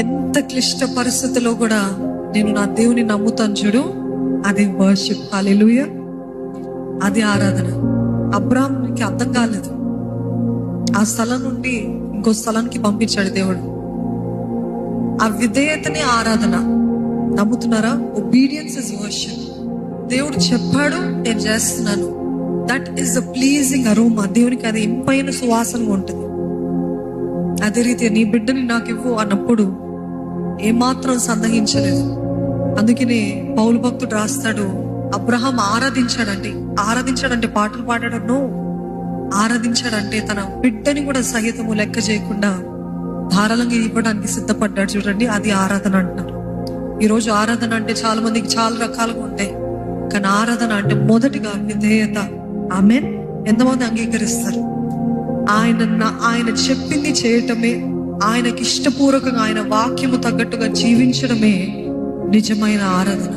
ఎంత క్లిష్ట పరిస్థితిలో కూడా నేను నా దేవుని నమ్ముతాను చూడు, అది వర్షిప్. హల్లెలూయా, అది ఆరాధన. అబ్రాహాముకి అర్థం కాలేదు, ఆ స్థలం నుండి ఇంకో స్థలానికి పంపించాడు దేవుడు. ఆ విధేయతనే ఆరాధన. నమ్ముతున్నారా? Obedience is worship. దేవుడు చెప్పాడు, నేను చేస్తున్నాను. That is the pleasing aroma. దేవునికి అది ఇంపైన సువాసనగా ఉంటుంది. అదే రీతి నీ బిడ్డని నాకు ఇవ్వు అన్నప్పుడు ఏమాత్రం సందేహించలేదు. అందుకనే పౌలు భక్తుడు రాస్తాడు, అబ్రహాం ఆరాధించాడంటే పాటలు పాడాడను, ఆరాధించాడంటే తన బిడ్డని కూడా సహితము లెక్క చేయకుండా ధారాళంగా ఇవ్వడానికి సిద్ధపడ్డాడు. చూడండి, అది ఆరాధన అంటారు. ఈరోజు ఆరాధన అంటే చాలా మందికి చాలా రకాలుగా ఉంటాయి, కానీ ఆరాధన అంటే మొదటిగా విధేయత. ఆమేన్. ఎంతమంది అంగీకరిస్తారు? ఆయన చెప్పింది చేయటమే, ఆయనకి ఇష్టపూర్వకంగా ఆయన వాక్యము తగ్గట్టుగా జీవించడమే నిజమైన ఆరాధన.